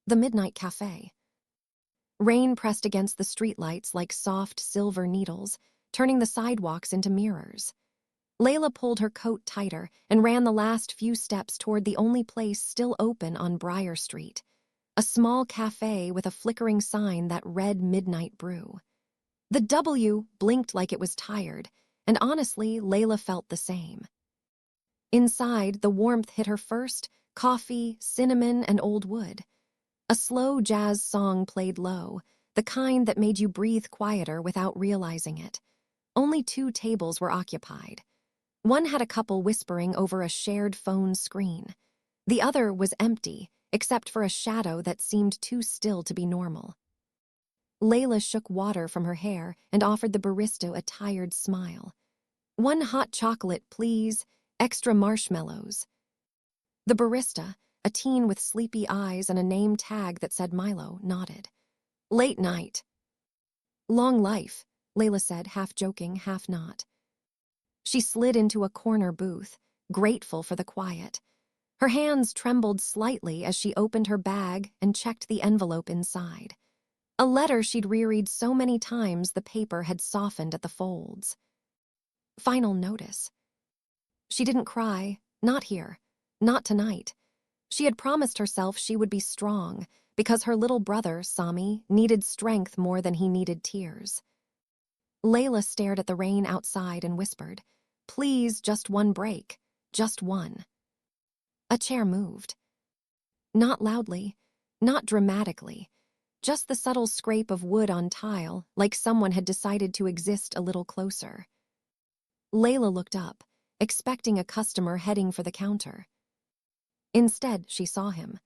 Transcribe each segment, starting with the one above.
The Midnight Café. Rain pressed against the streetlights like soft silver needles, turning the sidewalks into mirrors. Leila pulled her coat tighter and ran the last few steps toward the only place still open on Briar Street, a small cafe with a flickering sign that read Midnight Brew. The W blinked like it was tired, and honestly, Leila felt the same. Inside, the warmth hit her first: coffee, cinnamon, and old wood. A slow jazz song played low, the kind that made you breathe quieter without realizing it. Only 2 tables were occupied. One had a couple whispering over a shared phone screen. The other was empty, except for a shadow that seemed too still to be normal. Leila shook water from her hair and offered the barista a tired smile. "1 hot chocolate, please, extra marshmallows." The barista, a teen with sleepy eyes and a name tag that said Milo, nodded. "Late night." "Long life," Leila said, half joking, half not. She slid into a corner booth, grateful for the quiet. Her hands trembled slightly as she opened her bag and checked the envelope inside. A letter she'd reread so many times the paper had softened at the folds. Final notice. She didn't cry, not here, not tonight. She had promised herself she would be strong because her little brother, Sami, needed strength more than he needed tears. Leila stared at the rain outside and whispered, "Please, just 1 break, just 1." A chair moved. Not loudly, not dramatically, just the subtle scrape of wood on tile, like someone had decided to exist a little closer. Leila looked up, expecting a customer heading for the counter. Instead, she saw him.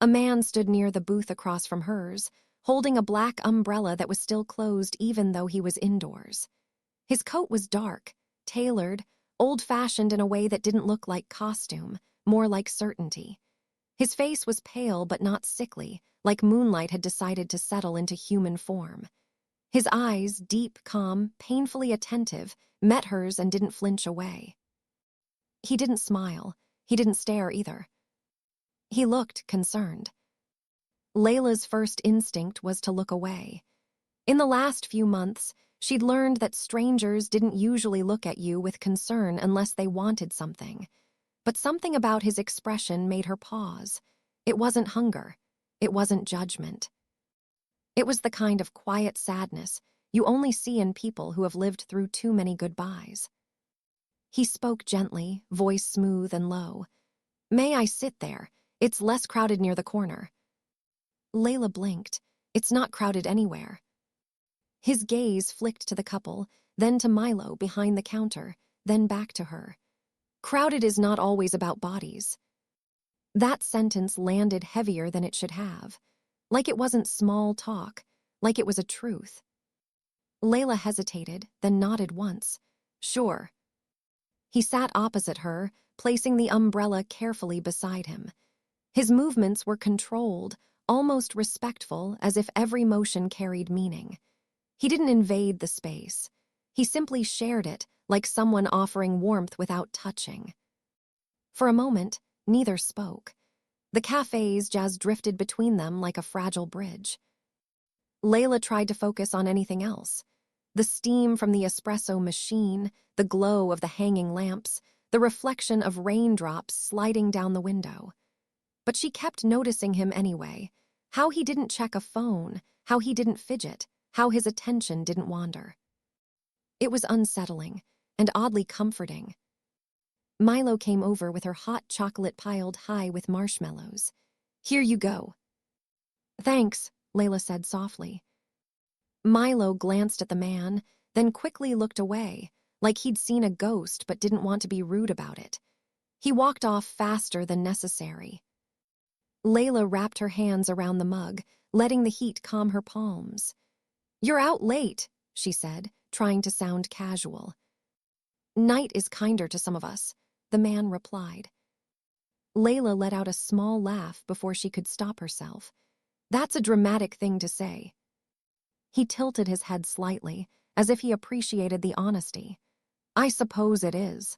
A man stood near the booth across from hers, holding a black umbrella that was still closed even though he was indoors. His coat was dark, tailored, old-fashioned in a way that didn't look like costume, more like certainty. His face was pale but not sickly, like moonlight had decided to settle into human form. His eyes, deep, calm, painfully attentive, met hers and didn't flinch away. He didn't smile. He didn't stare either. He looked concerned. Leila's first instinct was to look away. In the last few months, she'd learned that strangers didn't usually look at you with concern unless they wanted something. But something about his expression made her pause. It wasn't hunger. It wasn't judgment. It was the kind of quiet sadness you only see in people who have lived through too many goodbyes. He spoke gently, voice smooth and low. "May I sit there? It's less crowded near the corner." Leila blinked. It's not crowded anywhere. His gaze flicked to the couple, then to Milo behind the counter, then back to her. Crowded is not always about bodies. That sentence landed heavier than it should have, like it wasn't small talk, like it was a truth. Leila hesitated, then nodded once. "Sure." He sat opposite her, placing the umbrella carefully beside him. His movements were controlled, almost respectful, as if every motion carried meaning. He didn't invade the space. He simply shared it, like someone offering warmth without touching. For a moment, neither spoke. The cafe's jazz drifted between them like a fragile bridge. Leila tried to focus on anything else. The steam from the espresso machine, the glow of the hanging lamps, the reflection of raindrops sliding down the window. But she kept noticing him anyway. How he didn't check a phone, how he didn't fidget, how his attention didn't wander. It was unsettling and oddly comforting. Milo came over with her hot chocolate piled high with marshmallows. "Here you go." "Thanks," Leila said softly. Milo glanced at the man, then quickly looked away, like he'd seen a ghost but didn't want to be rude about it. He walked off faster than necessary. Leila wrapped her hands around the mug, letting the heat calm her palms. "You're out late," she said, trying to sound casual. "Night is kinder to some of us," the man replied. Leila let out a small laugh before she could stop herself. "That's a dramatic thing to say." He tilted his head slightly, as if he appreciated the honesty. "I suppose it is."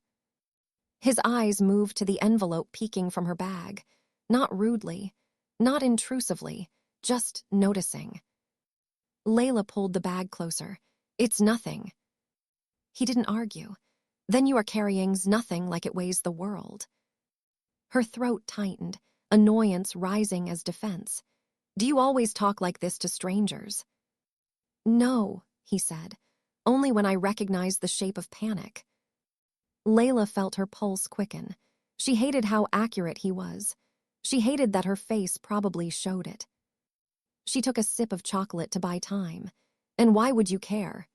His eyes moved to the envelope peeking from her bag, not rudely, not intrusively, just noticing. Leila pulled the bag closer. It's nothing. He didn't argue. Then you are carrying nothing like it weighs the world. Her throat tightened, annoyance rising as defense. Do you always talk like this to strangers? No, he said, only when I recognize the shape of panic. Leila felt her pulse quicken. She hated how accurate he was. She hated that her face probably showed it. She took a sip of chocolate to buy time. And why would you care?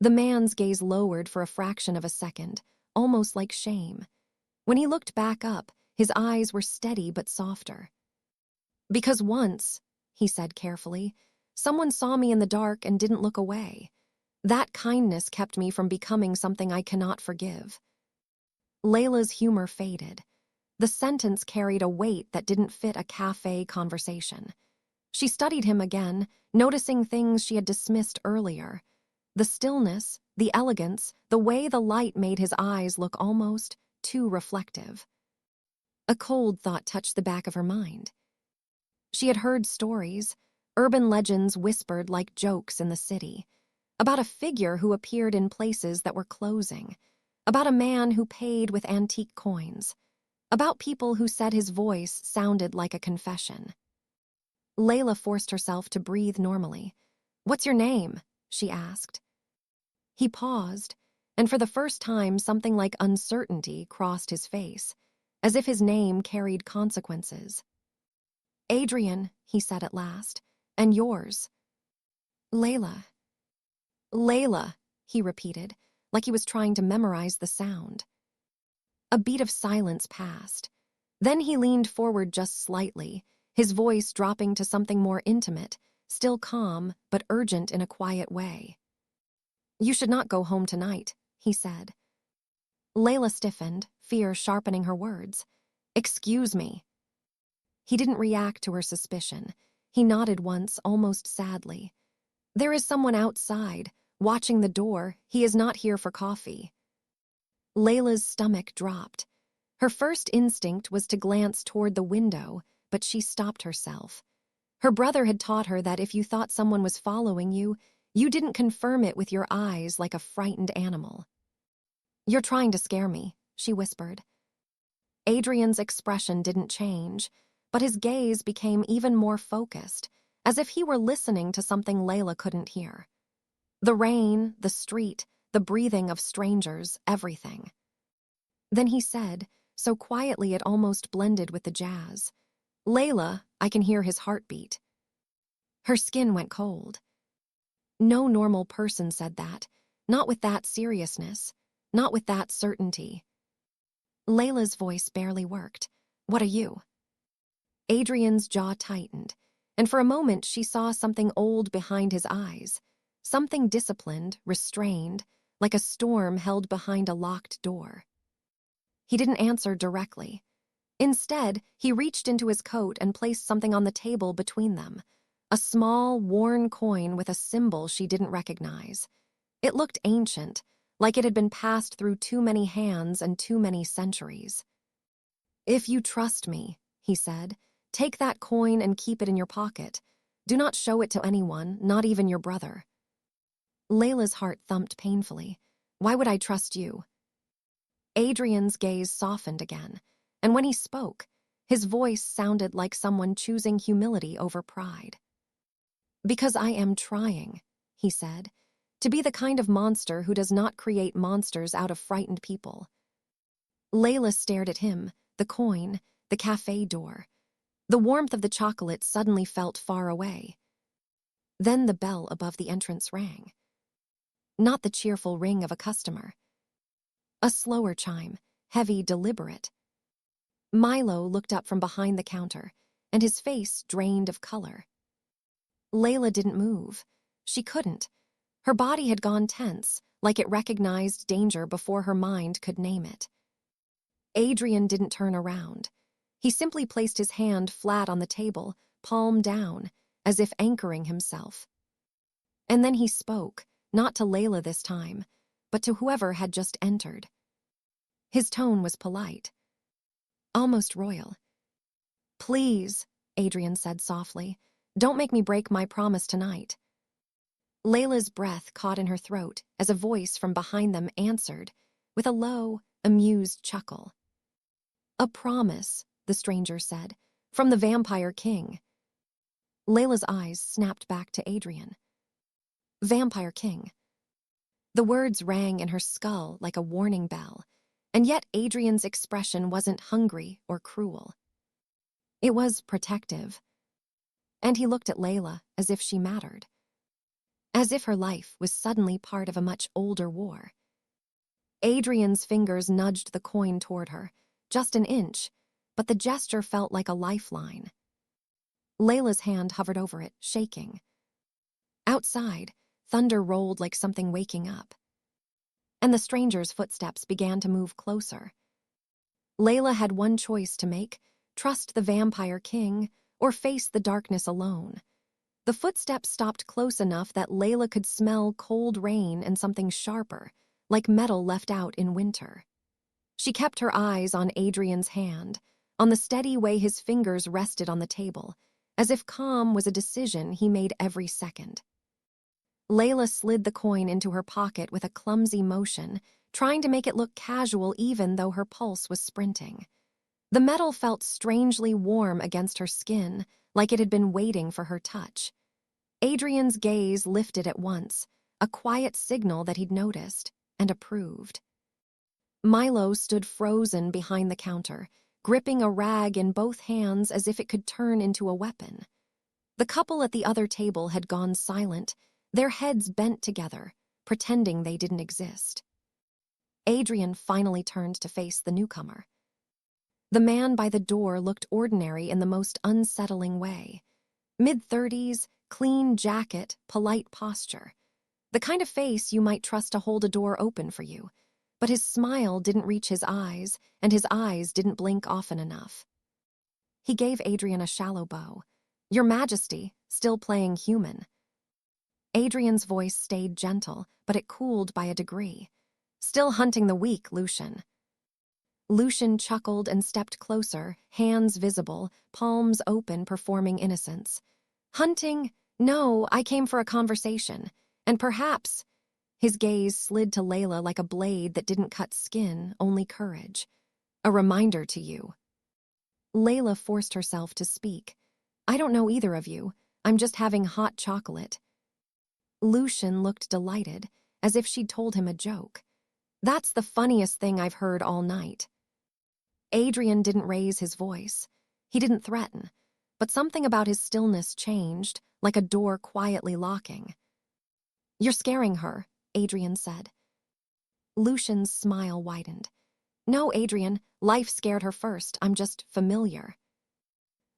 The man's gaze lowered for a fraction of a second, almost like shame. When he looked back up, his eyes were steady but softer. Because once, he said carefully, someone saw me in the dark and didn't look away. That kindness kept me from becoming something I cannot forgive. Leila's humor faded. The sentence carried a weight that didn't fit a cafe conversation. She studied him again, noticing things she had dismissed earlier. The stillness, the elegance, the way the light made his eyes look almost too reflective. A cold thought touched the back of her mind. She had heard stories, urban legends whispered like jokes in the city, about a figure who appeared in places that were closing, about a man who paid with antique coins, about people who said his voice sounded like a confession. Leila forced herself to breathe normally. "What's your name?" she asked. He paused, and for the first time something like uncertainty crossed his face, as if his name carried consequences. "Adrian," he said at last, "and yours?" "Leila." "Leila," he repeated, like he was trying to memorize the sound. A beat of silence passed. Then he leaned forward just slightly, his voice dropping to something more intimate, still calm but urgent in a quiet way. "You should not go home tonight," he said. Leila stiffened, fear sharpening her words. "Excuse me." He didn't react to her suspicion. He nodded once, almost sadly. "There is someone outside, watching the door. He is not here for coffee." Leila's stomach dropped. Her first instinct was to glance toward the window, but she stopped herself. Her brother had taught her that if you thought someone was following you, you didn't confirm it with your eyes like a frightened animal. "You're trying to scare me," she whispered. Adrian's expression didn't change, but his gaze became even more focused, as if he were listening to something Leila couldn't hear. The rain, the street, the breathing of strangers, everything. Then he said, so quietly it almost blended with the jazz, "Leila, I can hear his heartbeat." Her skin went cold. No normal person said that, not with that seriousness, not with that certainty. Leila's voice barely worked. "What are you?" Adrian's jaw tightened, and for a moment she saw something old behind his eyes, something disciplined, restrained, like a storm held behind a locked door. He didn't answer directly. Instead, he reached into his coat and placed something on the table between them, a small, worn coin with a symbol she didn't recognize. It looked ancient, like it had been passed through too many hands and too many centuries. "If you trust me," he said, "take that coin and keep it in your pocket. Do not show it to anyone, not even your brother." Leila's heart thumped painfully. "Why would I trust you?" Adrian's gaze softened again, and when he spoke, his voice sounded like someone choosing humility over pride. "Because I am trying," he said, "to be the kind of monster who does not create monsters out of frightened people." Leila stared at him, the coin, the cafe door. The warmth of the chocolate suddenly felt far away. Then the bell above the entrance rang. Not the cheerful ring of a customer. A slower chime, heavy, deliberate. Milo looked up from behind the counter, and his face drained of color. Leila didn't move. She couldn't. Her body had gone tense, like it recognized danger before her mind could name it. Adrian didn't turn around. He simply placed his hand flat on the table, palm down, as if anchoring himself. And then he spoke, not to Leila this time, but to whoever had just entered. His tone was polite, almost royal. "Please," Adrian said softly. "Don't make me break my promise tonight." Leila's breath caught in her throat as a voice from behind them answered, with a low, amused chuckle. "A promise," the stranger said, "from the Vampire King." Leila's eyes snapped back to Adrian. Vampire King. The words rang in her skull like a warning bell, and yet Adrian's expression wasn't hungry or cruel. It was protective. And he looked at Leila as if she mattered. As if her life was suddenly part of a much older war. Adrian's fingers nudged the coin toward her, just an inch, but the gesture felt like a lifeline. Leila's hand hovered over it, shaking. Outside, thunder rolled like something waking up. And the stranger's footsteps began to move closer. Leila had one choice to make: trust the Vampire King or face the darkness alone. The footsteps stopped close enough that Leila could smell cold rain and something sharper, like metal left out in winter. She kept her eyes on Adrian's hand, on the steady way his fingers rested on the table, as if calm was a decision he made every second. Leila slid the coin into her pocket with a clumsy motion, trying to make it look casual even though her pulse was sprinting. The metal felt strangely warm against her skin, like it had been waiting for her touch. Adrian's gaze lifted at once, a quiet signal that he'd noticed and approved. Milo stood frozen behind the counter, gripping a rag in both hands as if it could turn into a weapon. The couple at the other table had gone silent, their heads bent together, pretending they didn't exist. Adrian finally turned to face the newcomer. The man by the door looked ordinary in the most unsettling way. Mid-30s, clean jacket, polite posture. The kind of face you might trust to hold a door open for you. But his smile didn't reach his eyes, and his eyes didn't blink often enough. He gave Adrian a shallow bow. "Your Majesty," still playing human. Adrian's voice stayed gentle, but it cooled by a degree. "Still hunting the weak, Lucian." Lucian chuckled and stepped closer, hands visible, palms open, performing innocence. "Hunting? No, I came for a conversation. And perhaps—" His gaze slid to Leila like a blade that didn't cut skin, only courage. "A reminder to you." Leila forced herself to speak. "I don't know either of you. I'm just having hot chocolate." Lucian looked delighted, as if she'd told him a joke. "That's the funniest thing I've heard all night." Adrian didn't raise his voice. He didn't threaten, but something about his stillness changed, like a door quietly locking. "You're scaring her," Adrian said. Lucian's smile widened. "No, Adrian, life scared her first. I'm just familiar."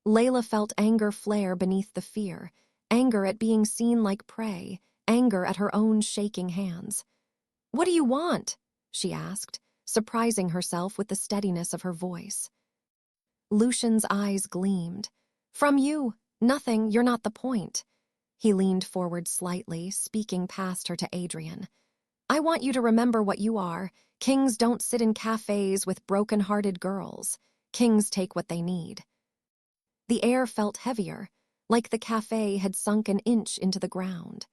Leila felt anger flare beneath the fear, anger at being seen like prey, anger at her own shaking hands. "What do you want?" she asked, surprising herself with the steadiness of her voice. Lucian's eyes gleamed. "From you, nothing, you're not the point." He leaned forward slightly, speaking past her to Adrian. "I want you to remember what you are. Kings don't sit in cafes with broken-hearted girls. Kings take what they need." The air felt heavier, like the cafe had sunk an inch into the ground.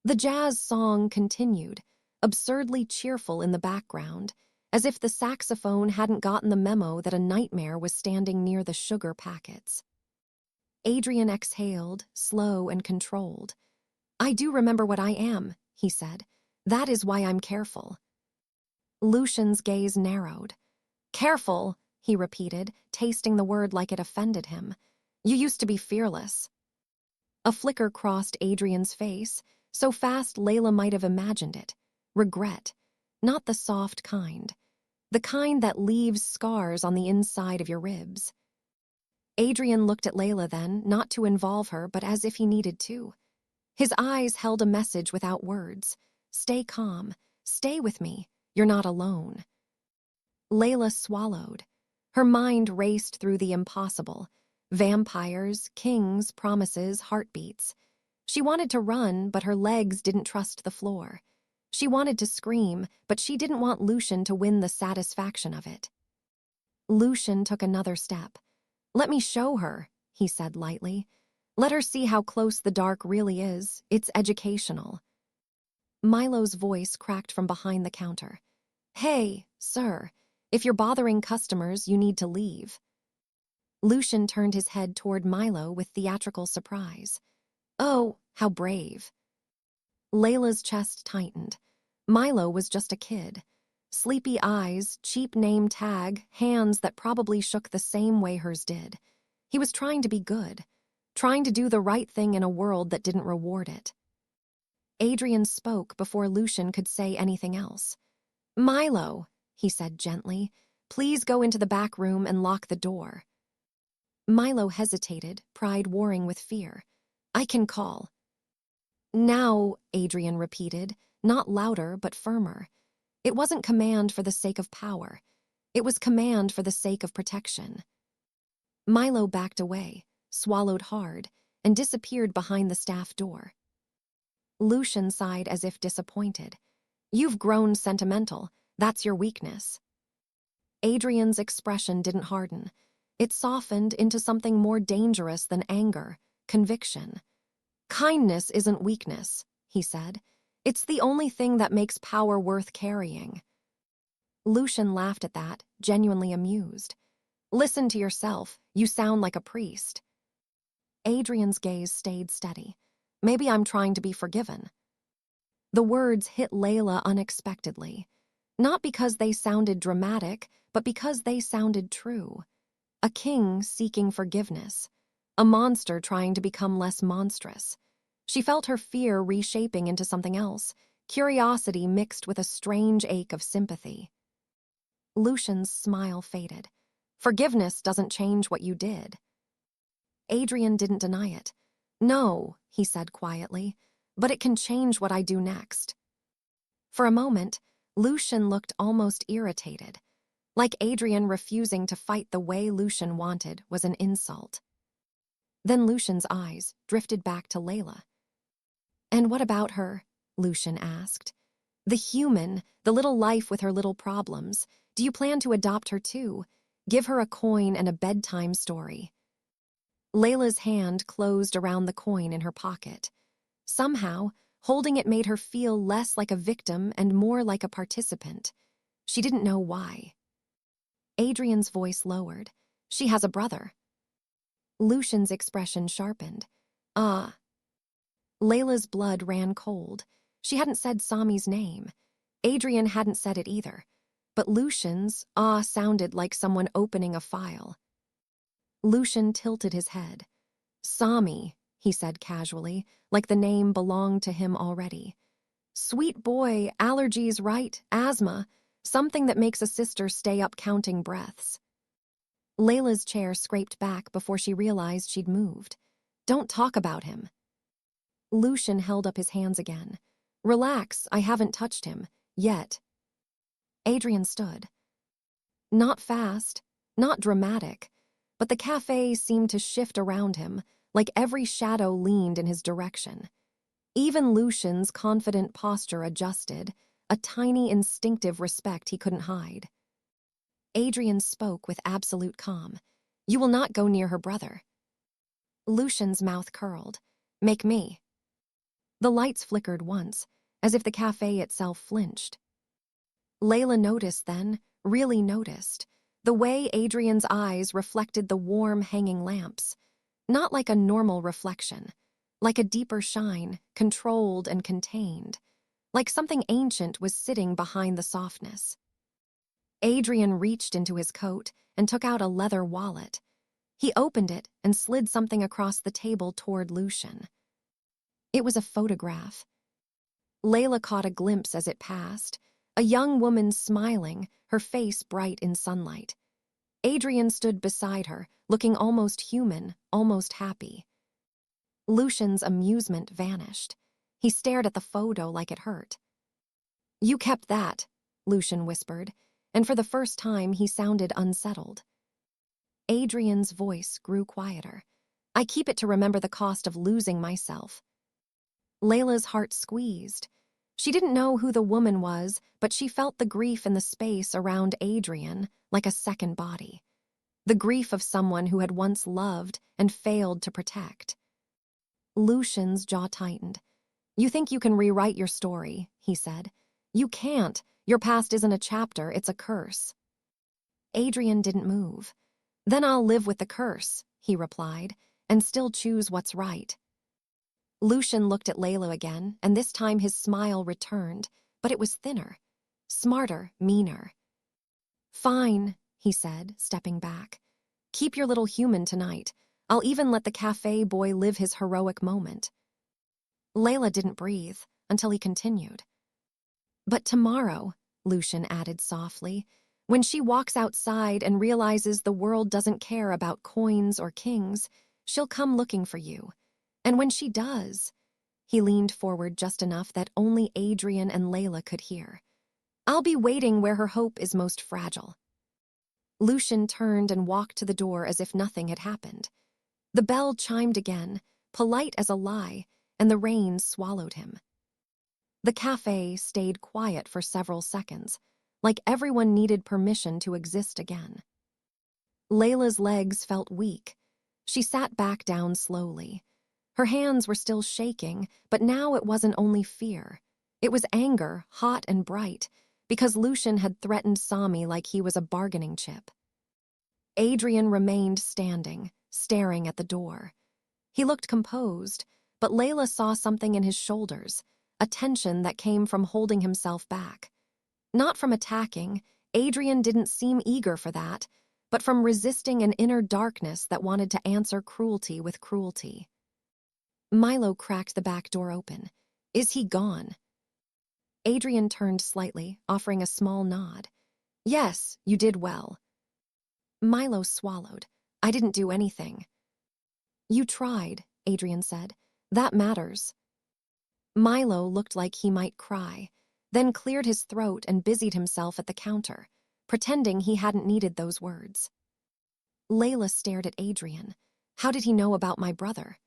The jazz song continued, absurdly cheerful in the background, as if the saxophone hadn't gotten the memo that a nightmare was standing near the sugar packets. Adrian exhaled, slow and controlled. "I do remember what I am," he said. "That is why I'm careful." Lucian's gaze narrowed. "Careful," he repeated, tasting the word like it offended him. "You used to be fearless." A flicker crossed Adrian's face, so fast Leila might have imagined it. Regret. Not the soft kind. The kind that leaves scars on the inside of your ribs. Adrian looked at Leila then, not to involve her, but as if he needed to. His eyes held a message without words. "Stay calm. Stay with me. You're not alone." Leila swallowed. Her mind raced through the impossible. Vampires, kings, promises, heartbeats. She wanted to run, but her legs didn't trust the floor. She wanted to scream, but she didn't want Lucian to win the satisfaction of it. Lucian took another step. "Let me show her," he said lightly. Let her see how close the dark really is. It's educational. Milo's voice cracked from behind the counter. Hey, sir, if you're bothering customers, you need to leave. Lucian turned his head toward Milo with theatrical surprise. Oh, how brave. Leila's chest tightened. Milo was just a kid. Sleepy eyes, cheap name tag, hands that probably shook the same way hers did. He was trying to be good, trying to do the right thing in a world that didn't reward it. Adrian spoke before Lucian could say anything else. Milo, he said gently, please go into the back room and lock the door. Milo hesitated, pride warring with fear. I can call. Now, Adrian repeated, not louder but firmer. It wasn't command for the sake of power. It was command for the sake of protection. Milo backed away, swallowed hard, and disappeared behind the staff door. Lucian sighed as if disappointed. You've grown sentimental. That's your weakness. Adrian's expression didn't harden. It softened into something more dangerous than anger, conviction. Kindness isn't weakness, he said. It's the only thing that makes power worth carrying. Lucian laughed at that, genuinely amused. Listen to yourself. You sound like a priest. Adrian's gaze stayed steady. Maybe I'm trying to be forgiven. The words hit Leila unexpectedly. Not because they sounded dramatic, but because they sounded true. A king seeking forgiveness. A monster trying to become less monstrous. She felt her fear reshaping into something else, curiosity mixed with a strange ache of sympathy. Lucian's smile faded. Forgiveness doesn't change what you did. Adrian didn't deny it. No, he said quietly, but it can change what I do next. For a moment, Lucian looked almost irritated, like Adrian refusing to fight the way Lucian wanted was an insult. Then Lucian's eyes drifted back to Leila. And what about her? Lucian asked. The human, the little life with her little problems. Do you plan to adopt her too? Give her a coin and a bedtime story. Leila's hand closed around the coin in her pocket. Somehow, holding it made her feel less like a victim and more like a participant. She didn't know why. Adrian's voice lowered. She has a brother. Lucian's expression sharpened. Ah. Leila's blood ran cold. She hadn't said Sami's name. Adrian hadn't said it either. But Lucian's sounded like someone opening a file. Lucian tilted his head. Sami, he said casually, like the name belonged to him already. Sweet boy, allergies, right? Asthma. Something that makes a sister stay up counting breaths. Leila's chair scraped back before she realized she'd moved. Don't talk about him. Lucian held up his hands again. Relax, I haven't touched him. Yet. Adrian stood. Not fast, not dramatic, but the cafe seemed to shift around him, like every shadow leaned in his direction. Even Lucian's confident posture adjusted, a tiny instinctive respect he couldn't hide. Adrian spoke with absolute calm. You will not go near her brother. Lucian's mouth curled. Make me. The lights flickered once, as if the cafe itself flinched. Leila noticed then, really noticed, the way Adrian's eyes reflected the warm hanging lamps. Not like a normal reflection, like a deeper shine, controlled and contained, like something ancient was sitting behind the softness. Adrian reached into his coat and took out a leather wallet. He opened it and slid something across the table toward Lucian. It was a photograph. Leila caught a glimpse as it passed, a young woman smiling, her face bright in sunlight. Adrian stood beside her, looking almost human, almost happy. Lucian's amusement vanished. He stared at the photo like it hurt. You kept that, Lucian whispered, and for the first time he sounded unsettled. Adrian's voice grew quieter. I keep it to remember the cost of losing myself. Leila's heart squeezed. She didn't know who the woman was, but she felt the grief in the space around Adrian like a second body. the grief of someone who had once loved and failed to protect. Lucian's jaw tightened. "You think you can rewrite your story," he said. "You can't. Your past isn't a chapter, it's a curse." Adrian didn't move. "Then I'll live with the curse," he replied, "and still choose what's right." Lucian looked at Leila again, and this time his smile returned, but it was thinner, smarter, meaner. "Fine," he said, stepping back. "Keep your little human tonight. I'll even let the cafe boy live his heroic moment." Leila didn't breathe until he continued. "But tomorrow," Lucian added softly, "when she walks outside and realizes the world doesn't care about coins or kings, she'll come looking for you. And when she does," he leaned forward just enough that only Adrian and Leila could hear, "I'll be waiting where her hope is most fragile." Lucian turned and walked to the door as if nothing had happened. The bell chimed again, polite as a lie, and the rain swallowed him. The cafe stayed quiet for several seconds, like everyone needed permission to exist again. Leila's legs felt weak. She sat back down slowly. Her hands were still shaking, but now it wasn't only fear. It was anger, hot and bright, because Lucian had threatened Sami like he was a bargaining chip. Adrian remained standing, staring at the door. He looked composed, but Leila saw something in his shoulders, a tension that came from holding himself back. Not from attacking, Adrian didn't seem eager for that, but from resisting an inner darkness that wanted to answer cruelty with cruelty. Milo cracked the back door open. "Is he gone?" Adrian turned slightly, offering a small nod. "Yes, you did well." Milo swallowed. "I didn't do anything." "You tried," Adrian said. "That matters." Milo looked like he might cry, then cleared his throat and busied himself at the counter, pretending he hadn't needed those words. Leila stared at Adrian. "How did he know about my brother?"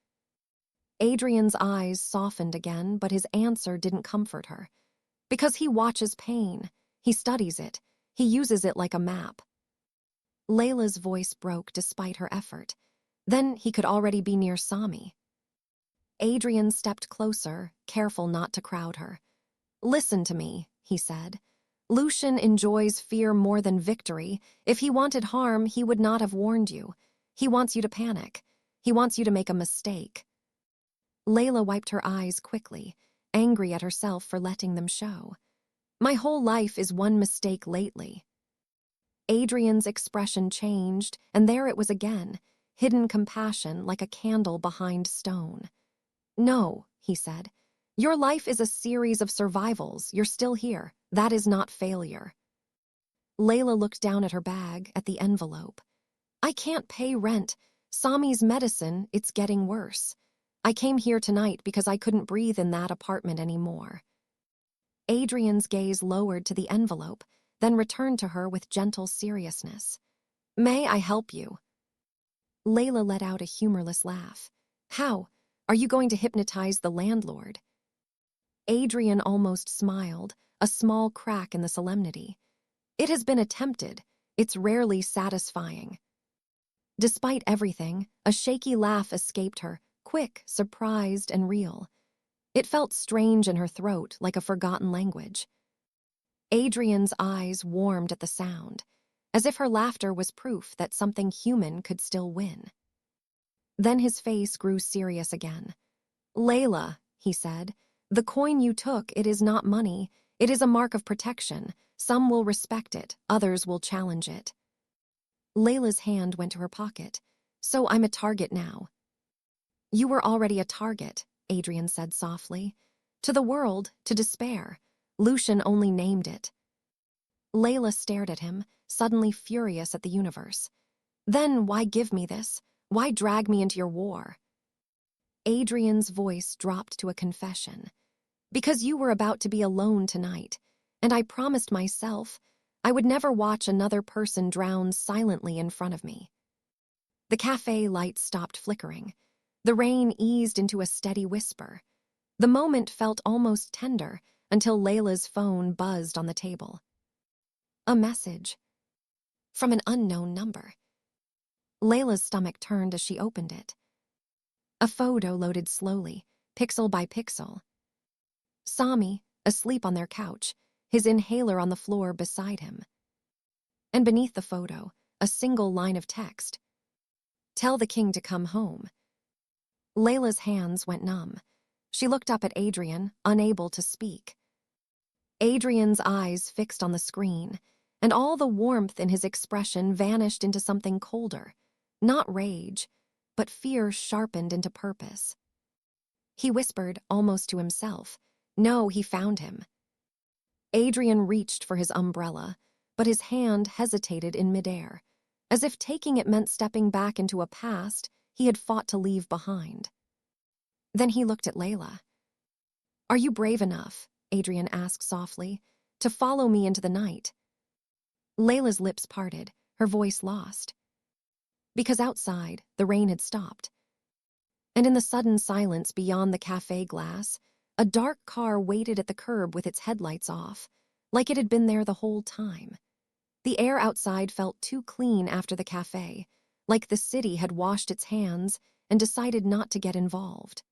Adrian's eyes softened again, but his answer didn't comfort her. "Because he watches pain. He studies it. He uses it like a map." Leila's voice broke despite her effort. Then he could already be near Sami. Adrian stepped closer, careful not to crowd her. "Listen to me," he said. "Lucian enjoys fear more than victory. If he wanted harm, he would not have warned you. He wants you to panic. He wants you to make a mistake." Leila wiped her eyes quickly, angry at herself for letting them show. "My whole life is one mistake lately." Adrian's expression changed, and there it was again, hidden compassion like a candle behind stone. "No," he said. "Your life is a series of survivals. You're still here. That is not failure." Leila looked down at her bag, at the envelope. "I can't pay rent. Sami's medicine, it's getting worse. I came here tonight because I couldn't breathe in that apartment anymore." Adrian's gaze lowered to the envelope, then returned to her with gentle seriousness. "May I help you?" Leila let out a humorless laugh. "How? Are you going to hypnotize the landlord?" Adrian almost smiled, a small crack in the solemnity. "It has been attempted. It's rarely satisfying." Despite everything, a shaky laugh escaped her, quick, surprised, and real. It felt strange in her throat, like a forgotten language. Adrian's eyes warmed at the sound, as if her laughter was proof that something human could still win. Then his face grew serious again. "Leila," he said, "the coin you took, it is not money. It is a mark of protection. Some will respect it, others will challenge it." Leila's hand went to her pocket. "So I'm a target now." "You were already a target," Adrian said softly. "To the world, to despair. Lucian only named it." Leila stared at him, suddenly furious at the universe. "Then why give me this? Why drag me into your war?" Adrian's voice dropped to a confession. "Because you were about to be alone tonight, and I promised myself I would never watch another person drown silently in front of me." The cafe lights stopped flickering. The rain eased into a steady whisper. The moment felt almost tender until Leila's phone buzzed on the table. A message. From an unknown number. Leila's stomach turned as she opened it. A photo loaded slowly, pixel by pixel. Sami, asleep on their couch, his inhaler on the floor beside him. And beneath the photo, a single line of text. "Tell the king to come home." Leila's hands went numb. She looked up at Adrian, unable to speak. Adrian's eyes fixed on the screen, and all the warmth in his expression vanished into something colder. Not rage, but fear sharpened into purpose. He whispered, almost to himself, "No, he found him." Adrian reached for his umbrella, but his hand hesitated in midair, as if taking it meant stepping back into a past he had fought to leave behind. Then he looked at Leila. "Are you brave enough," Adrian asked softly, "to follow me into the night?" Leila's lips parted, her voice lost. Because outside, the rain had stopped. And in the sudden silence beyond the cafe glass, a dark car waited at the curb with its headlights off, like it had been there the whole time. The air outside felt too clean after the cafe, like the city had washed its hands and decided not to get involved.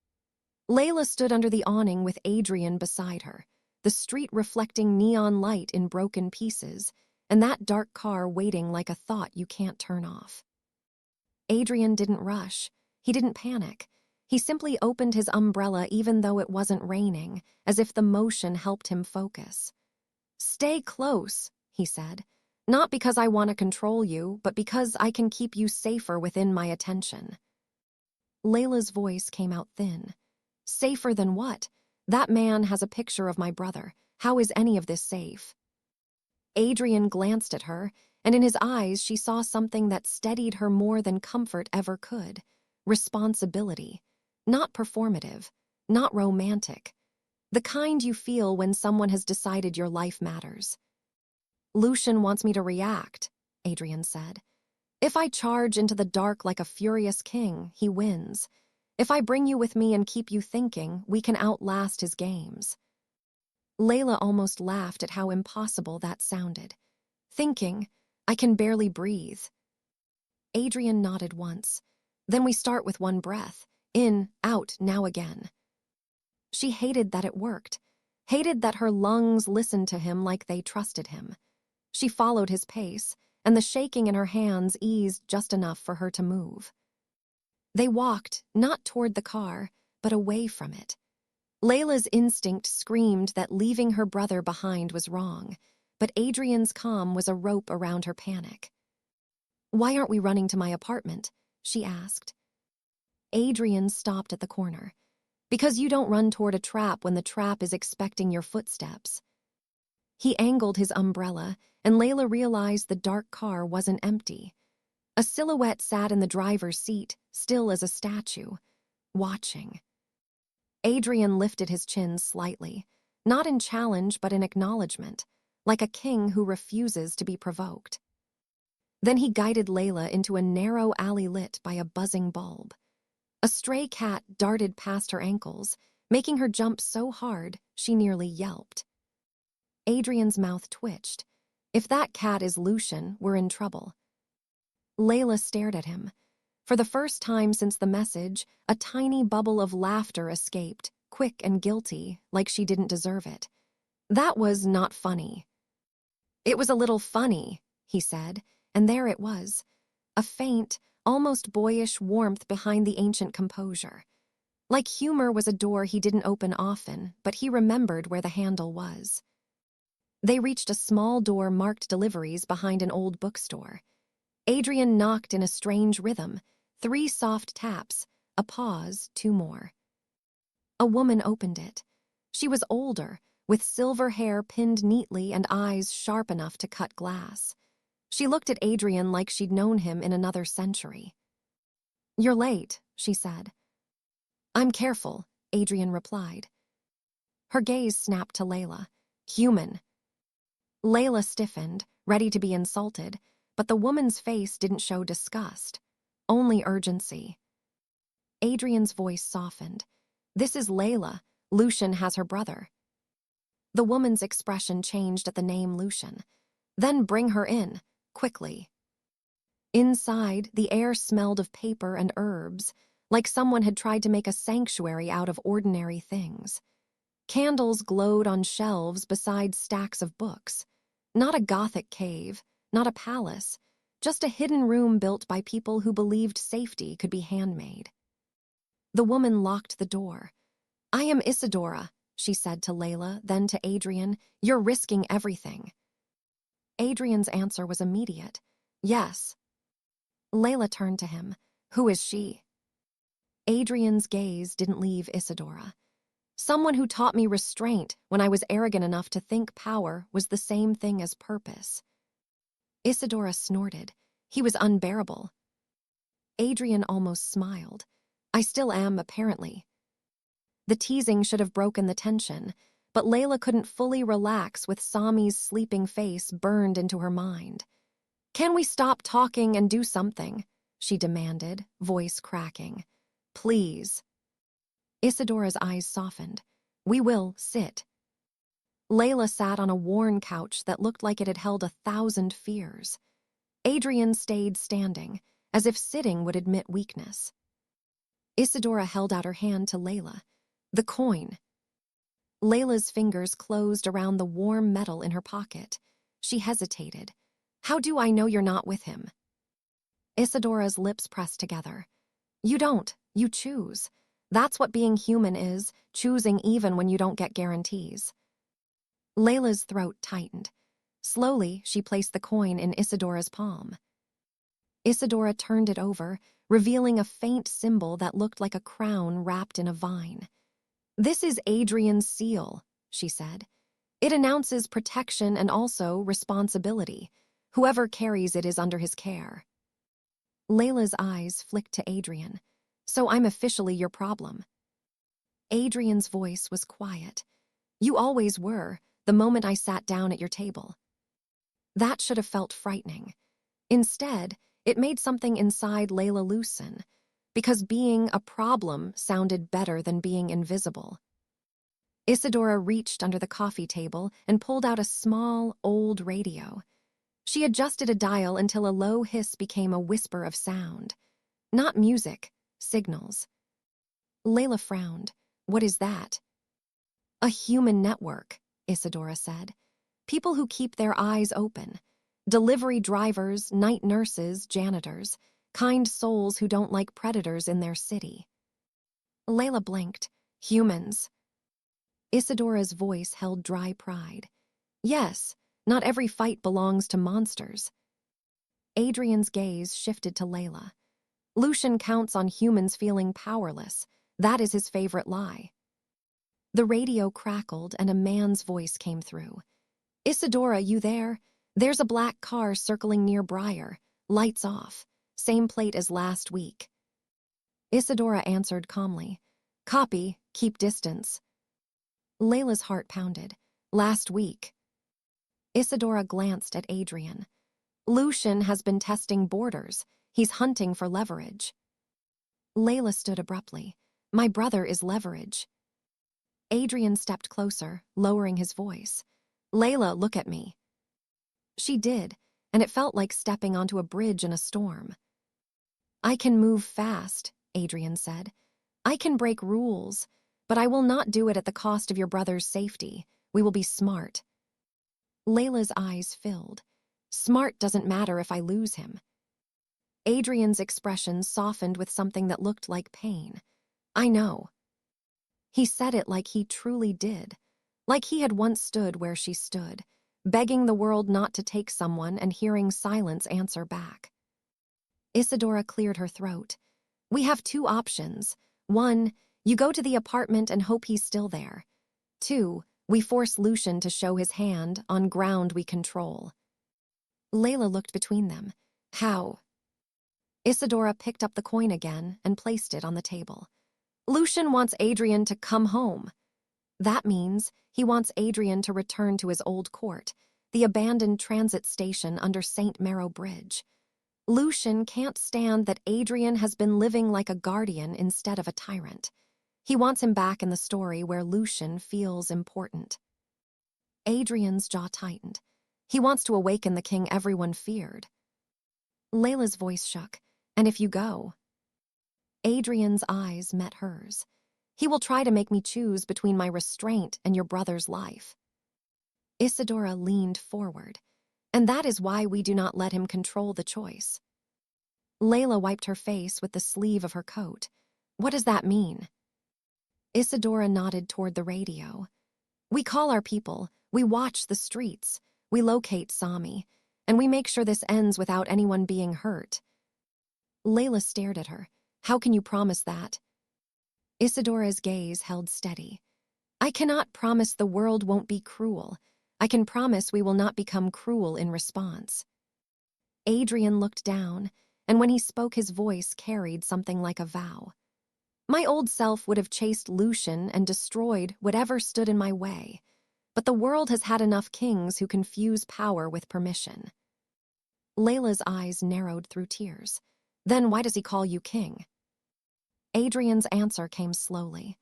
Leila stood under the awning with Adrian beside her, the street reflecting neon light in broken pieces, and that dark car waiting like a thought you can't turn off. Adrian didn't rush. He didn't panic. He simply opened his umbrella even though it wasn't raining, as if the motion helped him focus. "Stay close," he said. "Not because I want to control you, but because I can keep you safer within my attention." Leila's voice came out thin. "Safer than what? That man has a picture of my brother. How is any of this safe?" Adrian glanced at her, and in his eyes she saw something that steadied her more than comfort ever could. Responsibility. Not performative. Not romantic. The kind you feel when someone has decided your life matters. "Lucian wants me to react," Adrian said. "If I charge into the dark like a furious king, he wins. If I bring you with me and keep you thinking, we can outlast his games." Leila almost laughed at how impossible that sounded. "Thinking? I can barely breathe." Adrian nodded once. "Then we start with one breath. In, out, now again." She hated that it worked. Hated that her lungs listened to him like they trusted him. She followed his pace, and the shaking in her hands eased just enough for her to move. They walked, not toward the car, but away from it. Leila's instinct screamed that leaving her brother behind was wrong, but Adrian's calm was a rope around her panic. "Why aren't we running to my apartment?" she asked. Adrian stopped at the corner. "Because you don't run toward a trap when the trap is expecting your footsteps." He angled his umbrella, and Leila realized the dark car wasn't empty. A silhouette sat in the driver's seat, still as a statue, watching. Adrian lifted his chin slightly, not in challenge but in acknowledgement, like a king who refuses to be provoked. Then he guided Leila into a narrow alley lit by a buzzing bulb. A stray cat darted past her ankles, making her jump so hard she nearly yelped. Adrian's mouth twitched. If that cat is Lucian, we're in trouble. Leila stared at him. For the first time since the message, a tiny bubble of laughter escaped, quick and guilty, like she didn't deserve it. That was not funny. "It was a little funny," he said, and there it was. A faint, almost boyish warmth behind the ancient composure. Like humor was a door he didn't open often, but he remembered where the handle was. They reached a small door marked deliveries behind an old bookstore. Adrian knocked in a strange rhythm, 3 soft taps, a pause, 2 more. A woman opened it. She was older, with silver hair pinned neatly and eyes sharp enough to cut glass. She looked at Adrian like she'd known him in another century. "You're late," she said. "I'm careful," Adrian replied. Her gaze snapped to Leila. "Human." Leila stiffened, ready to be insulted, but the woman's face didn't show disgust, only urgency. Adrian's voice softened. "This is Leila. Lucian has her brother." The woman's expression changed at the name Lucian. "Then bring her in, quickly." Inside, the air smelled of paper and herbs, like someone had tried to make a sanctuary out of ordinary things. Candles glowed on shelves beside stacks of books. Not a Gothic cave, not a palace, just a hidden room built by people who believed safety could be handmade. The woman locked the door. "I am Isadora," she said to Leila, then to Adrian. "You're risking everything." Adrian's answer was immediate. "Yes." Leila turned to him. "Who is she?" Adrian's gaze didn't leave Isadora. "Someone who taught me restraint when I was arrogant enough to think power was the same thing as purpose." Isadora snorted. He was unbearable. Adrian almost smiled. "I still am, apparently." The teasing should have broken the tension, but Leila couldn't fully relax with Sami's sleeping face burned into her mind. "Can we stop talking and do something?" she demanded, voice cracking. "Please." Isadora's eyes softened. "We will sit." Leila sat on a worn couch that looked like it had held 1,000 fears. Adrian stayed standing, as if sitting would admit weakness. Isadora held out her hand to Leila. "The coin." Leila's fingers closed around the warm metal in her pocket. She hesitated. "How do I know you're not with him?" Isadora's lips pressed together. "You don't. You choose. That's what being human is, choosing even when you don't get guarantees." Leila's throat tightened. Slowly, she placed the coin in Isadora's palm. Isadora turned it over, revealing a faint symbol that looked like a crown wrapped in a vine. "This is Adrian's seal," she said. "It announces protection and also responsibility. Whoever carries it is under his care." Leila's eyes flicked to Adrian. "So I'm officially your problem." Adrian's voice was quiet. "You always were, the moment I sat down at your table." That should have felt frightening. Instead, it made something inside Leila loosen, because being a problem sounded better than being invisible. Isadora reached under the coffee table and pulled out a small, old radio. She adjusted a dial until a low hiss became a whisper of sound. Not music, signals. Leila frowned. "What is that?" "A human network," Isadora said. "People who keep their eyes open. Delivery drivers, night nurses, janitors. Kind souls who don't like predators in their city." Leila blinked. "Humans." Isadora's voice held dry pride. "Yes, not every fight belongs to monsters." Adrian's gaze shifted to Leila. "Lucian counts on humans feeling powerless. That is his favorite lie." The radio crackled and a man's voice came through. "Isadora, you there? There's a black car circling near Briar. Lights off. Same plate as last week." Isadora answered calmly. "Copy, keep distance." Leila's heart pounded. "Last week." Isadora glanced at Adrian. "Lucian has been testing borders. He's hunting for leverage." Leila stood abruptly. "My brother is leverage." Adrian stepped closer, lowering his voice. "Leila, look at me." She did, and it felt like stepping onto a bridge in a storm. "I can move fast," Adrian said. "I can break rules, but I will not do it at the cost of your brother's safety. We will be smart." Leila's eyes filled. "Smart doesn't matter if I lose him." Adrian's expression softened with something that looked like pain. "I know." He said it like he truly did, like he had once stood where she stood, begging the world not to take someone and hearing silence answer back. Isadora cleared her throat. "We have two options. One, you go to the apartment and hope he's still there. Two, we force Lucian to show his hand on ground we control." Leila looked between them. "How?" Isadora picked up the coin again and placed it on the table. "Lucian wants Adrian to come home." That means he wants Adrian to return to his old court, the abandoned transit station under St. Maro Bridge. Lucian can't stand that Adrian has been living like a guardian instead of a tyrant. He wants him back in the story where Lucian feels important. Adrian's jaw tightened. He wants to awaken the king everyone feared. Leila's voice shook. And if you go? Adrian's eyes met hers. He will try to make me choose between my restraint and your brother's life. Isadora leaned forward. And that is why we do not let him control the choice. Leila wiped her face with the sleeve of her coat. What does that mean? Isadora nodded toward the radio. We call our people, we watch the streets, we locate Sami, and we make sure this ends without anyone being hurt. Leila stared at her. How can you promise that? Isadora's gaze held steady. I cannot promise the world won't be cruel. I can promise we will not become cruel in response. Adrian looked down, and when he spoke his voice carried something like a vow. My old self would have chased Lucian and destroyed whatever stood in my way, but the world has had enough kings who confuse power with permission. Leila's eyes narrowed through tears. Then why does he call you king? Adrian's answer came slowly.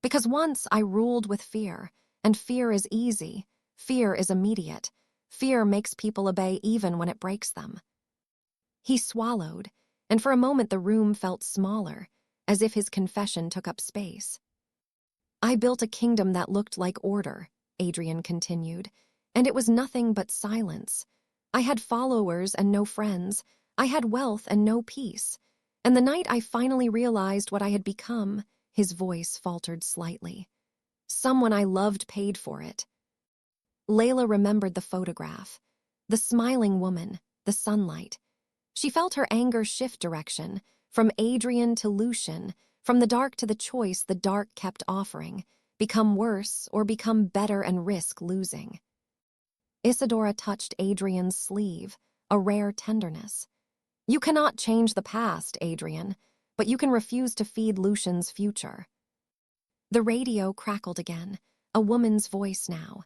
Because once I ruled with fear, and fear is easy, fear is immediate, fear makes people obey even when it breaks them. He swallowed, and for a moment the room felt smaller, as if his confession took up space. I built a kingdom that looked like order, Adrian continued, and it was nothing but silence. I had followers and no friends, I had wealth and no peace. And the night I finally realized what I had become, his voice faltered slightly. Someone I loved paid for it. Leila remembered the photograph. The smiling woman, the sunlight. She felt her anger shift direction, from Adrian to Lucian, from the dark to the choice the dark kept offering, become worse or become better and risk losing. Isadora touched Adrian's sleeve, a rare tenderness. You cannot change the past, Adrian, but you can refuse to feed Lucian's future. The radio crackled again, a woman's voice now.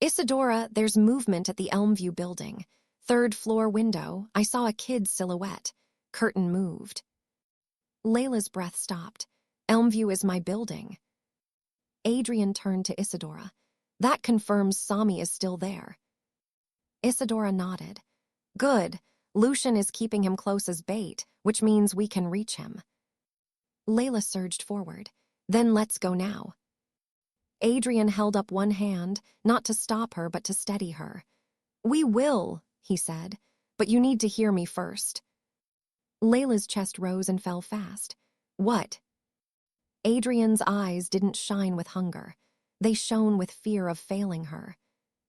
Isadora, there's movement at the Elmview building. Third floor window, I saw a kid's silhouette. Curtain moved. Leila's breath stopped. Elmview is my building. Adrian turned to Isadora. That confirms Sami is still there. Isadora nodded. Good. Lucian is keeping him close as bait, which means we can reach him. Leila surged forward. Then let's go now. Adrian held up one hand, not to stop her but to steady her. We will, he said, but you need to hear me first. Leila's chest rose and fell fast. What? Adrian's eyes didn't shine with hunger. They shone with fear of failing her.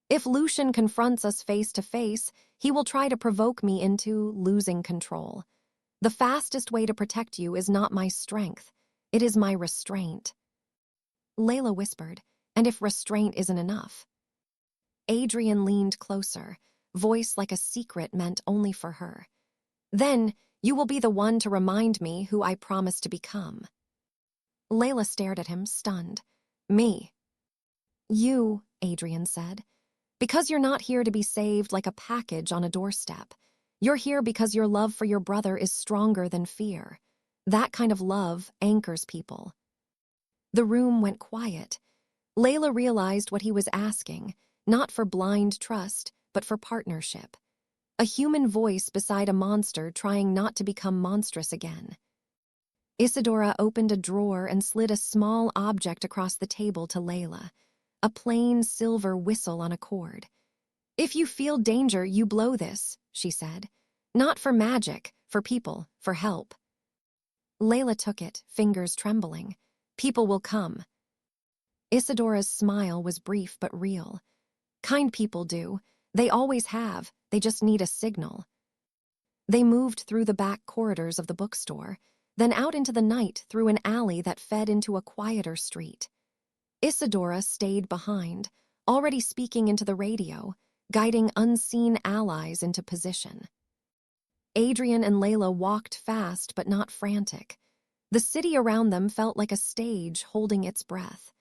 If Lucian confronts us face to face, he will try to provoke me into losing control. The fastest way to protect you is not my strength. It is my restraint. Leila whispered, and if restraint isn't enough? Adrian leaned closer, voice like a secret meant only for her. Then you will be the one to remind me who I promised to become. Leila stared at him, stunned. Me. You, Adrian said. Because you're not here to be saved like a package on a doorstep. You're here because your love for your brother is stronger than fear. That kind of love anchors people. The room went quiet. Leila realized what he was asking, not for blind trust, but for partnership. A human voice beside a monster trying not to become monstrous again. Isadora opened a drawer and slid a small object across the table to Leila. A plain silver whistle on a cord. If you feel danger, you blow this, she said. Not for magic, for people, for help. Leila took it, fingers trembling. People will come. Isadora's smile was brief but real. Kind people do. They always have. They just need a signal. They moved through the back corridors of the bookstore, then out into the night through an alley that fed into a quieter street. Isadora stayed behind, already speaking into the radio, guiding unseen allies into position. Adrian and Leila walked fast but not frantic. The city around them felt like a stage holding its breath.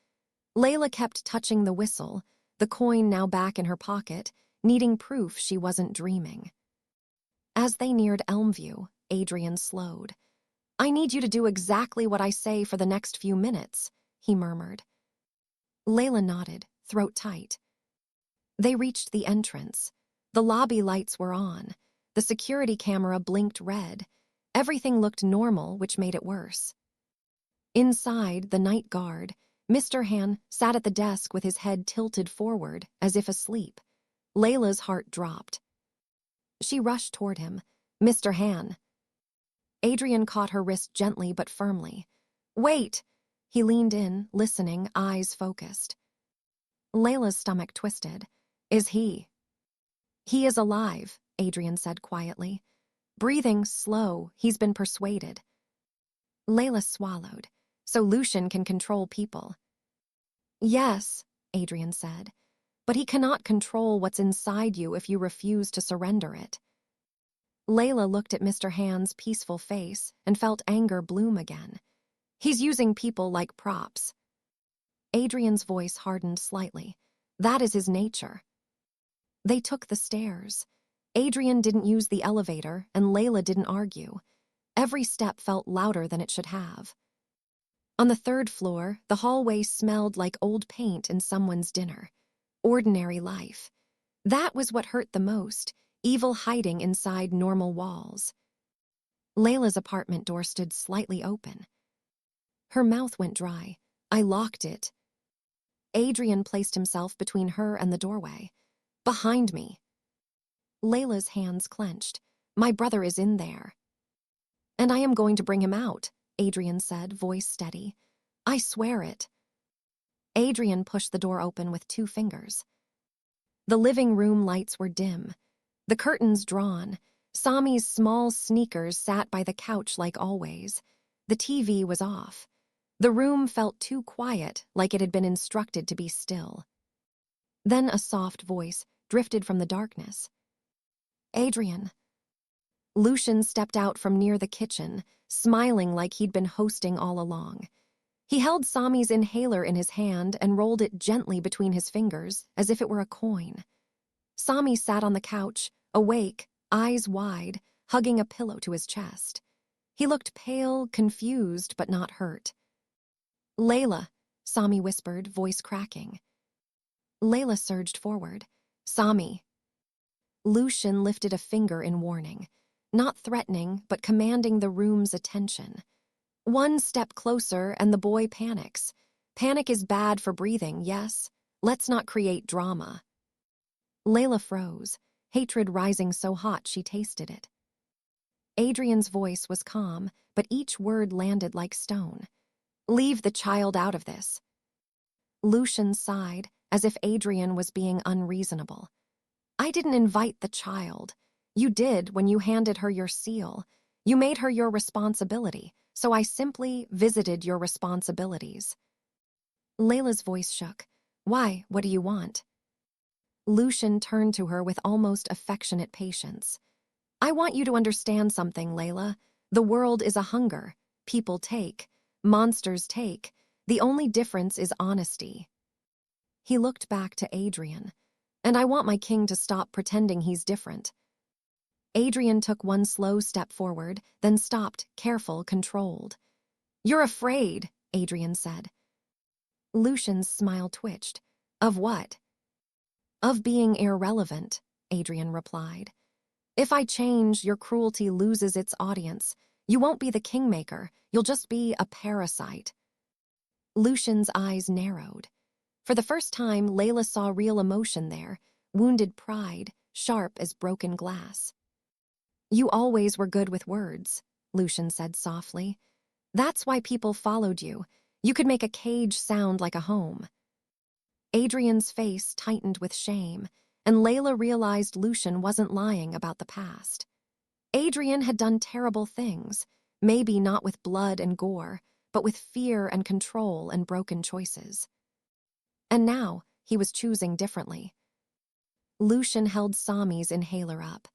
Leila kept touching the whistle, the coin now back in her pocket, needing proof she wasn't dreaming. As they neared Elmview, Adrian slowed. I need you to do exactly what I say for the next few minutes, he murmured. Leila nodded, throat tight. They reached the entrance. The lobby lights were on. The security camera blinked red. Everything looked normal, which made it worse. Inside, the night guard, Mr. Han, sat at the desk with his head tilted forward, as if asleep. Leila's heart dropped. She rushed toward him. "Mr. Han." Adrian caught her wrist gently but firmly. "Wait!" He leaned in, listening, eyes focused. Leila's stomach twisted. "Is he?" "He is alive," Adrian said quietly. "Breathing slow, he's been persuaded." Leila swallowed. "So Lucian can control people." "Yes," Adrian said, "but he cannot control what's inside you if you refuse to surrender it." Leila looked at Mr. Han's peaceful face and felt anger bloom again. "He's using people like props." Adrian's voice hardened slightly. "That is his nature." They took the stairs. Adrian didn't use the elevator, and Leila didn't argue. Every step felt louder than it should have. On the third floor, the hallway smelled like old paint in someone's dinner. Ordinary life. That was what hurt the most, evil hiding inside normal walls. Leila's apartment door stood slightly open. Her mouth went dry. "I locked it." Adrian placed himself between her and the doorway. "Behind me." Leila's hands clenched. "My brother is in there." "And I am going to bring him out," Adrian said, voice steady. "I swear it." Adrian pushed the door open with 2 fingers. The living room lights were dim. The curtains drawn. Sami's small sneakers sat by the couch like always. The TV was off. The room felt too quiet, like it had been instructed to be still. Then a soft voice drifted from the darkness. "Adrian." Lucian stepped out from near the kitchen, smiling like he'd been hosting all along. He held Sami's inhaler in his hand and rolled it gently between his fingers, as if it were a coin. Sami sat on the couch, awake, eyes wide, hugging a pillow to his chest. He looked pale, confused, but not hurt. "Leila," Sami whispered, voice cracking. Leila surged forward. "Sami." Lucian lifted a finger in warning, not threatening, but commanding the room's attention. One step closer and the boy panics. Panic is bad for breathing, yes? Let's not create drama. Leila froze, hatred rising so hot she tasted it. Adrian's voice was calm, but each word landed like stone. "Leave the child out of this." Lucian sighed, as if Adrian was being unreasonable. "I didn't invite the child. You did when you handed her your seal. You made her your responsibility, so I simply visited your responsibilities." Leila's voice shook. "Why? What do you want?" Lucian turned to her with almost affectionate patience. "I want you to understand something, Leila. The world is a hunger. People take. Monsters take. The only difference is honesty." He looked back to Adrian. "And I want my king to stop pretending he's different." Adrian took one slow step forward, then stopped, careful, controlled. "You're afraid," Adrian said. Lucian's smile twitched. "Of what?" "Of being irrelevant," Adrian replied. "If I change, your cruelty loses its audience. You won't be the kingmaker, you'll just be a parasite." Lucian's eyes narrowed. For the first time, Leila saw real emotion there, wounded pride, sharp as broken glass. "You always were good with words," Lucian said softly. "That's why people followed you. You could make a cage sound like a home." Adrian's face tightened with shame, and Leila realized Lucian wasn't lying about the past. Adrian had done terrible things, maybe not with blood and gore, but with fear and control and broken choices. And now, he was choosing differently. Lucian held Sami's inhaler up.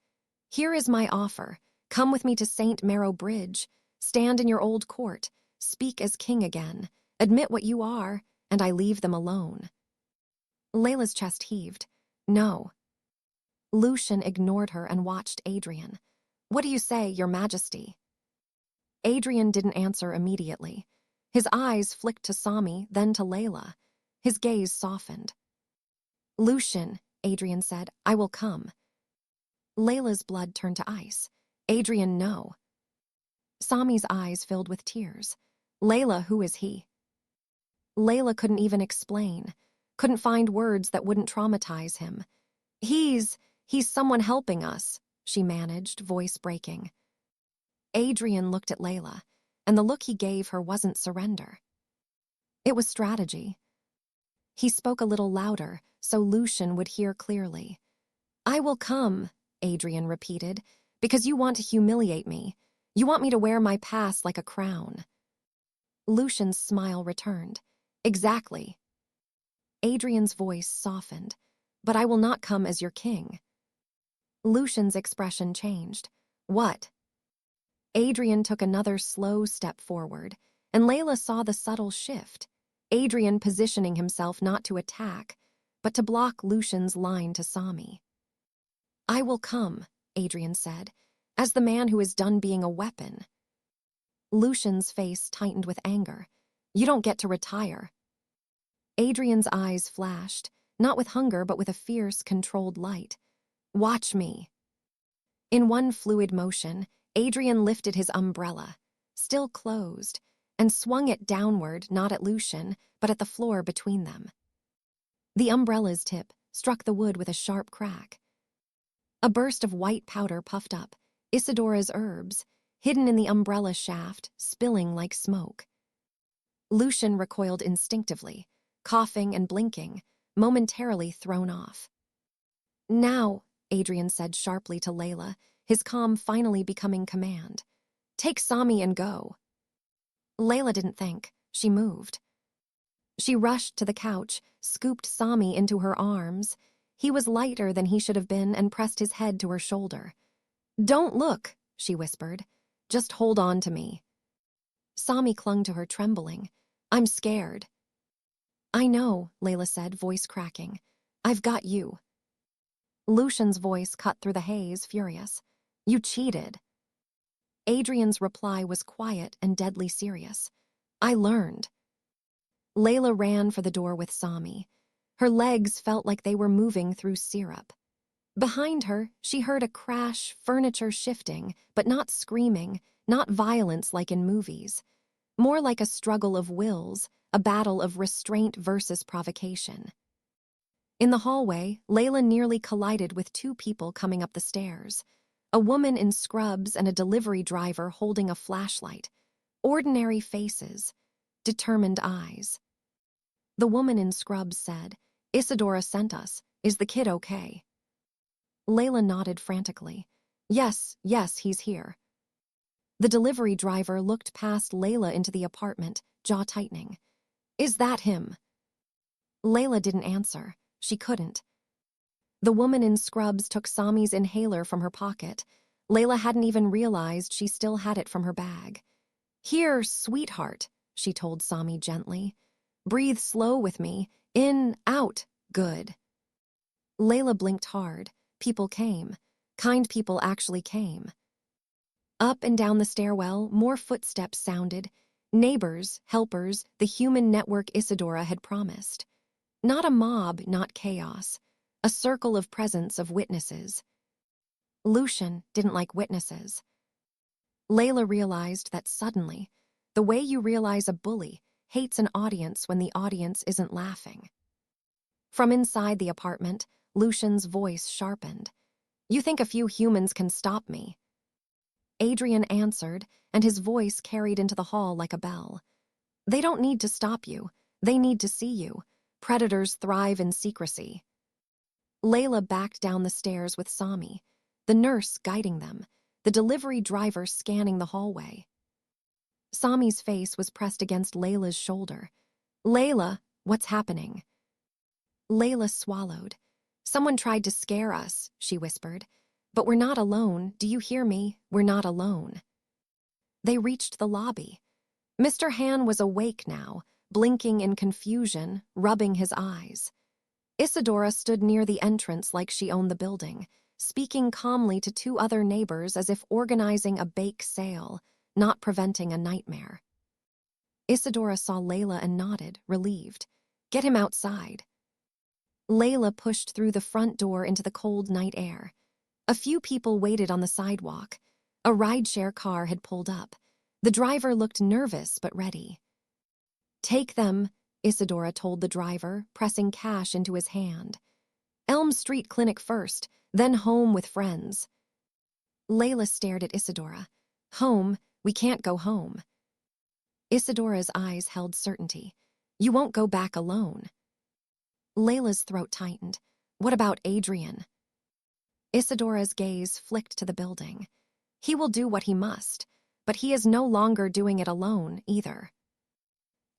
"Here is my offer. Come with me to St. Marrow Bridge. Stand in your old court. Speak as king again. Admit what you are, and I leave them alone." Leila's chest heaved. "No." Lucian ignored her and watched Adrian. "What do you say, Your Majesty?" Adrian didn't answer immediately. His eyes flicked to Sami, then to Leila. His gaze softened. "Lucian," Adrian said, "I will come." Leila's blood turned to ice. Adrian, no. Sami's eyes filled with tears. Leila, who is he? Leila couldn't even explain, couldn't find words that wouldn't traumatize him. He's someone helping us, she managed, voice breaking. Adrian looked at Leila, and the look he gave her wasn't surrender. It was strategy. He spoke a little louder, so Lucian would hear clearly. I will come, Adrian repeated, because you want to humiliate me. You want me to wear my past like a crown. Lucian's smile returned. Exactly. Adrian's voice softened. But I will not come as your king. Lucian's expression changed. What? Adrian took another slow step forward, and Leila saw the subtle shift. Adrian positioning himself not to attack, but to block Lucian's line to Sami. I will come, Adrian said, as the man who is done being a weapon. Lucian's face tightened with anger. You don't get to retire. Adrian's eyes flashed, not with hunger but with a fierce, controlled light. Watch me. In one fluid motion, Adrian lifted his umbrella, still closed, and swung it downward, not at Lucian, but at the floor between them. The umbrella's tip struck the wood with a sharp crack. A burst of white powder puffed up, Isidora's herbs, hidden in the umbrella shaft, spilling like smoke. Lucian recoiled instinctively, coughing and blinking, momentarily thrown off. Now, Adrian said sharply to Leila, his calm finally becoming command. Take Sami and go. Leila didn't think. She moved. She rushed to the couch, scooped Sami into her arms. He was lighter than he should have been and pressed his head to her shoulder. Don't look, she whispered. Just hold on to me. Sami clung to her, trembling. I'm scared. I know, Leila said, voice cracking. I've got you. Lucian's voice cut through the haze, furious. You cheated. Adrian's reply was quiet and deadly serious. I learned. Leila ran for the door with Sami. Her legs felt like they were moving through syrup. Behind her, she heard a crash, furniture shifting, but not screaming, not violence like in movies. More like a struggle of wills, a battle of restraint versus provocation. In the hallway, Leila nearly collided with two people coming up the stairs. A woman in scrubs and a delivery driver holding a flashlight. Ordinary faces. Determined eyes. The woman in scrubs said, Isadora sent us. Is the kid okay? Leila nodded frantically. Yes, he's here. The delivery driver looked past Leila into the apartment, jaw tightening. Is that him? Leila didn't answer. She couldn't. The woman in scrubs took Sami's inhaler from her pocket. Leila hadn't even realized she still had it from her bag. Here, sweetheart, she told Sami gently. Breathe slow with me. In, out. Good. Leila blinked hard. People came. Kind people actually came. Up and down the stairwell, more footsteps sounded. Neighbors, helpers, the human network Isadora had promised. Not a mob, not chaos. A circle of presence of witnesses. Lucian didn't like witnesses. Leila realized that suddenly, the way you realize a bully hates an audience when the audience isn't laughing. From inside the apartment, Lucian's voice sharpened. You think a few humans can stop me? Adrian answered, and his voice carried into the hall like a bell. They don't need to stop you. They need to see you. Predators thrive in secrecy. Leila backed down the stairs with Sami, the nurse guiding them, the delivery driver scanning the hallway. Sami's face was pressed against Leila's shoulder. Leila, what's happening? Leila swallowed. Someone tried to scare us, she whispered. But we're not alone, do you hear me? We're not alone. They reached the lobby. Mr. Han was awake now, blinking in confusion, rubbing his eyes. Isadora stood near the entrance like she owned the building, speaking calmly to two other neighbors as if organizing a bake sale, not preventing a nightmare. Isadora saw Leila and nodded, relieved. Get him outside. Leila pushed through the front door into the cold night air. A few people waited on the sidewalk. A rideshare car had pulled up. The driver looked nervous but ready. "Take them," Isadora told the driver, pressing cash into his hand. "Elm Street Clinic first, then home with friends." Leila stared at Isadora. "Home? We can't go home." Isadora's eyes held certainty. "You won't go back alone." Leila's throat tightened. "What about Adrian?" Isadora's gaze flicked to the building. "He will do what he must, but he is no longer doing it alone, either."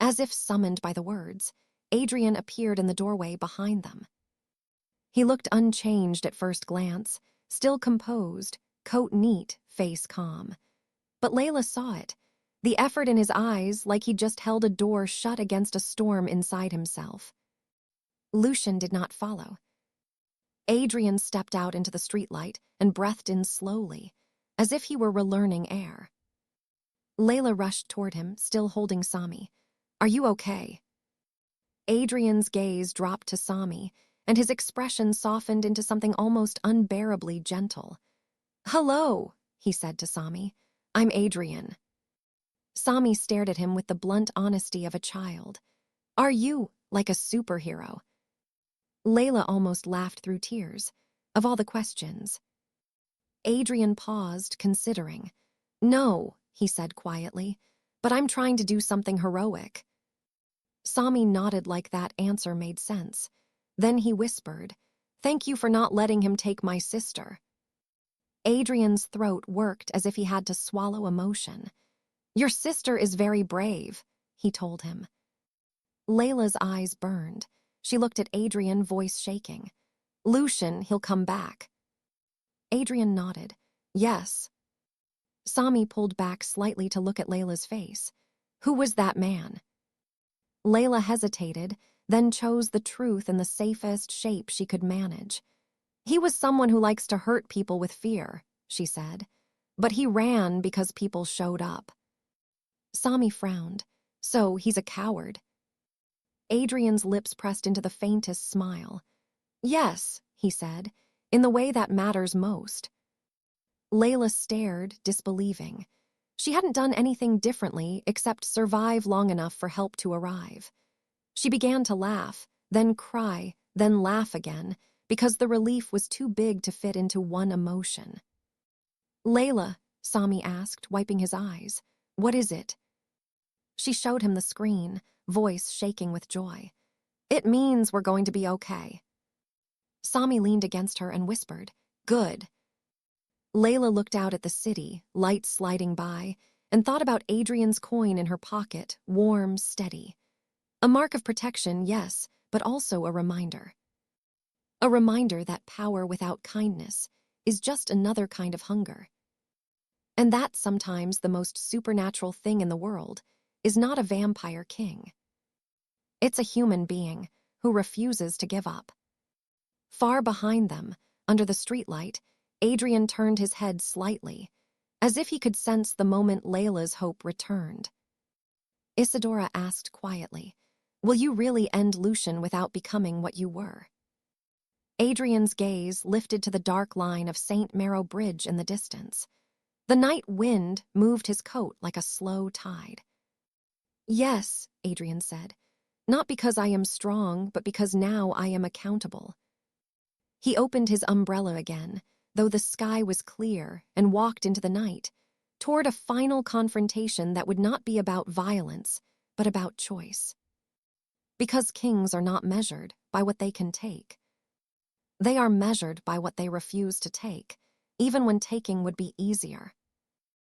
As if summoned by the words, Adrian appeared in the doorway behind them. He looked unchanged at first glance, still composed, coat neat, face calm. But Leila saw it, the effort in his eyes like he'd just held a door shut against a storm inside himself. Lucian did not follow. Adrian stepped out into the streetlight and breathed in slowly, as if he were relearning air. Leila rushed toward him, still holding Sami. "Are you okay?" Adrian's gaze dropped to Sami, and his expression softened into something almost unbearably gentle. "Hello," he said to Sami. "I'm Adrian." Sami stared at him with the blunt honesty of a child. "Are you like a superhero?" Leila almost laughed through tears. Of all the questions. Adrian paused, considering. "No," he said quietly, "but I'm trying to do something heroic." Sami nodded like that answer made sense. Then he whispered, "Thank you for not letting him take my sister." Adrian's throat worked as if he had to swallow emotion. "Your sister is very brave," he told him. Leila's eyes burned. She looked at Adrian, voice shaking. "Lucian, he'll come back." Adrian nodded. "Yes." Sami pulled back slightly to look at Leila's face. "Who was that man?" Leila hesitated, then chose the truth in the safest shape she could manage. "He was someone who likes to hurt people with fear," she said. "But he ran because people showed up." Sami frowned. "So he's a coward?" Adrian's lips pressed into the faintest smile. "Yes," he said, "in the way that matters most." Leila stared, disbelieving. She hadn't done anything differently except survive long enough for help to arrive. She began to laugh, then cry, then laugh again, because the relief was too big to fit into one emotion. "Leila," Sami asked, wiping his eyes, "what is it?" She showed him the screen, voice shaking with joy. "It means we're going to be okay." Sami leaned against her and whispered, "Good." Leila looked out at the city, lights sliding by, and thought about Adrian's coin in her pocket, warm, steady. A mark of protection, yes, but also a reminder. A reminder that power without kindness is just another kind of hunger. And that sometimes the most supernatural thing in the world is not a vampire king. It's a human being who refuses to give up. Far behind them, under the streetlight, Adrian turned his head slightly, as if he could sense the moment Leila's hope returned. Isadora asked quietly, "Will you really end Lucian without becoming what you were?" Adrian's gaze lifted to the dark line of St. Maro Bridge in the distance. The night wind moved his coat like a slow tide. "Yes," Adrian said, "not because I am strong, but because now I am accountable." He opened his umbrella again, though the sky was clear, and walked into the night, toward a final confrontation that would not be about violence, but about choice. Because kings are not measured by what they can take. They are measured by what they refuse to take, even when taking would be easier.